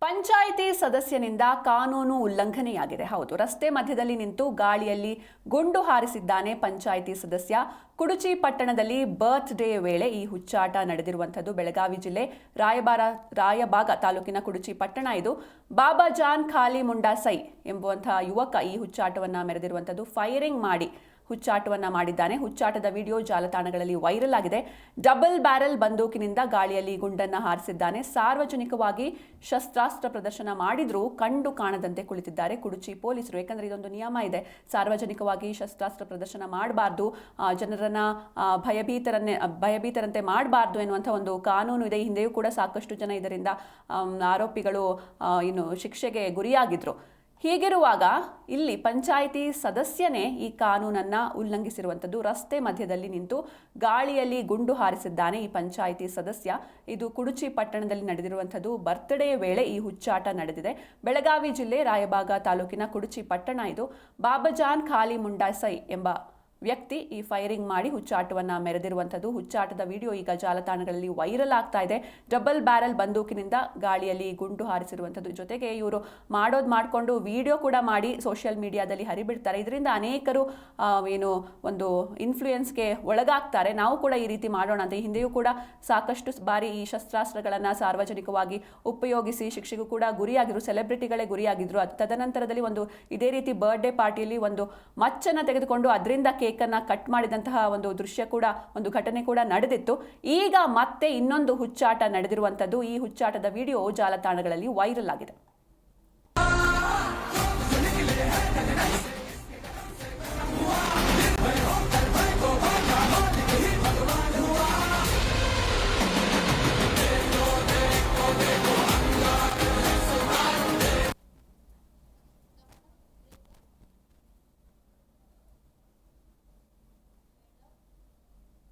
ಪಂಚಾಯಿತಿ ಸದಸ್ಯನಿಂದ ಕಾನೂನು ಉಲ್ಲಂಘನೆಯಾಗಿದೆ. ಹೌದು, ರಸ್ತೆ ಮಧ್ಯದಲ್ಲಿ ನಿಂತು ಗಾಳಿಯಲ್ಲಿ ಗುಂಡು ಹಾರಿಸಿದ್ದಾನೆ ಪಂಚಾಯಿತಿ ಸದಸ್ಯ. ಕುಡುಚಿ ಪಟ್ಟಣದಲ್ಲಿ ಬರ್ತ್ ಡೇ ವೇಳೆ ಈ ಹುಚ್ಚಾಟ ನಡೆದಿರುವಂಥದ್ದು. ಬೆಳಗಾವಿ ಜಿಲ್ಲೆ ರಾಯಬಾಗ ತಾಲೂಕಿನ ಕುಡುಚಿ ಪಟ್ಟಣ ಇದು. ಬಾಬಾಜಾನ್ ಖಾಲಿ ಮುಂಡಾ ಸೈ ಎಂಬುವಂತಹ ಯುವಕ ಈ ಹುಚ್ಚಾಟವನ್ನು ಮೆರೆದಿರುವಂಥದ್ದು. ಫೈರಿಂಗ್ ಮಾಡಿ ಹುಚ್ಚಾಟವನ್ನ ಮಾಡಿದ್ದಾನೆ. ಹುಚ್ಚಾಟದ ವಿಡಿಯೋ ಜಾಲತಾಣಗಳಲ್ಲಿ ವೈರಲ್ ಆಗಿದೆ. ಡಬಲ್ ಬ್ಯಾರೆಲ್ ಬಂದೂಕಿನಿಂದ ಗಾಳಿಯಲ್ಲಿ ಗುಂಡನ್ನ ಹಾರಿಸಿದ್ದಾನೆ. ಸಾರ್ವಜನಿಕವಾಗಿ ಶಸ್ತ್ರಾಸ್ತ್ರ ಪ್ರದರ್ಶನ ಮಾಡಿದ್ರೂ ಕಂಡು ಕಾಣದಂತೆ ಕುಳಿತಿದ್ದಾರೆ ಕುಡುಚಿ ಪೊಲೀಸರು. ಯಾಕಂದ್ರೆ ಇದೊಂದು ನಿಯಮ ಇದೆ, ಸಾರ್ವಜನಿಕವಾಗಿ ಶಸ್ತ್ರಾಸ್ತ್ರ ಪ್ರದರ್ಶನ ಮಾಡಬಾರ್ದು, ಜನರನ್ನ ಭಯಭೀತರಂತೆ ಮಾಡಬಾರ್ದು ಎನ್ನುವಂಥ ಒಂದು ಕಾನೂನು ಇದೆ. ಹಿಂದೆಯೂ ಕೂಡ ಸಾಕಷ್ಟು ಜನ ಇದರಿಂದ ಆರೋಪಿಗಳು ಶಿಕ್ಷೆಗೆ ಗುರಿಯಾಗಿದ್ರು. ಹೀಗಿರುವಾಗ ಇಲ್ಲಿ ಪಂಚಾಯಿತಿ ಸದಸ್ಯನೇ ಈ ಕಾನೂನನ್ನ ಉಲ್ಲಂಘಿಸಿರುವಂಥದ್ದು. ರಸ್ತೆ ಮಧ್ಯದಲ್ಲಿ ನಿಂತು ಗಾಳಿಯಲ್ಲಿ ಗುಂಡು ಹಾರಿಸಿದ್ದಾನೆ ಈ ಪಂಚಾಯಿತಿ ಸದಸ್ಯ. ಇದು ಕುಡುಚಿ ಪಟ್ಟಣದಲ್ಲಿ ನಡೆದಿರುವಂಥದ್ದು. ಬರ್ತ್ಡೇ ವೇಳೆ ಈ ಹುಚ್ಚಾಟ ನಡೆದಿದೆ. ಬೆಳಗಾವಿ ಜಿಲ್ಲೆ ರಾಯಬಾಗ ತಾಲೂಕಿನ ಕುಡುಚಿ ಪಟ್ಟಣ ಇದು. ಬಾಬಾಜಾನ್ ಖಾಲಿ ಮುಂಡಾ ಸೈ ಎಂಬ ವ್ಯಕ್ತಿ ಈ ಫೈರಿಂಗ್ ಮಾಡಿ ಹುಚ್ಚಾಟವನ್ನ ಮೆರೆದಿರುವಂಥದ್ದು. ಹುಚ್ಚಾಟದ ವಿಡಿಯೋ ಈಗ ಜಾಲತಾಣಗಳಲ್ಲಿ ವೈರಲ್ ಆಗ್ತಾ ಇದೆ. ಡಬಲ್ ಬ್ಯಾರೆಲ್ ಬಂದೂಕಿನಿಂದ ಗಾಳಿಯಲ್ಲಿ ಗುಂಡು ಹಾರಿಸಿರುವಂಥದ್ದು. ಜೊತೆಗೆ ಇವರು ಮಾಡಿಕೊಂಡು ವಿಡಿಯೋ ಕೂಡ ಮಾಡಿ ಸೋಷಿಯಲ್ ಮೀಡಿಯಾದಲ್ಲಿ ಹರಿಬಿಡ್ತಾರೆ. ಇದರಿಂದ ಅನೇಕರು ಒಂದು ಇನ್ಫ್ಲೂಯೆನ್ಸ್ಗೆ ಒಳಗಾಗ್ತಾರೆ. ನಾವು ಕೂಡ ಈ ರೀತಿ ಮಾಡೋಣ ಅಂತ. ಹಿಂದೆಯೂ ಕೂಡ ಸಾಕಷ್ಟು ಬಾರಿ ಈ ಶಸ್ತ್ರಾಸ್ತ್ರಗಳನ್ನು ಸಾರ್ವಜನಿಕವಾಗಿ ಉಪಯೋಗಿಸಿ ಶಿಕ್ಷೆಗೂ ಕೂಡ ಗುರಿಯಾಗಿದ್ರು, ಸೆಲೆಬ್ರಿಟಿಗಳೇ ಗುರಿಯಾಗಿದ್ರು. ತದನಂತರದಲ್ಲಿ ಇದೇ ರೀತಿ ಬರ್ಡೇ ಪಾರ್ಟಿಯಲ್ಲಿ ಒಂದು ಮಚ್ಚನ್ನು ತೆಗೆದುಕೊಂಡು ಅದರಿಂದ ಕೇಕನ್ನು ಕಟ್ ಮಾಡಿದಂತಹ ಒಂದು ದೃಶ್ಯ ಕೂಡ, ಒಂದು ಘಟನೆ ಕೂಡ ನಡೆದಿತ್ತು. ಈಗ ಮತ್ತೆ ಇನ್ನೊಂದು ಹುಚ್ಚಾಟ ನಡೆದಿರುವಂಥದ್ದು. ಈ ಹುಚ್ಚಾಟದ ವಿಡಿಯೋ ಜಾಲತಾಣಗಳಲ್ಲಿ ವೈರಲ್ ಆಗಿದೆ.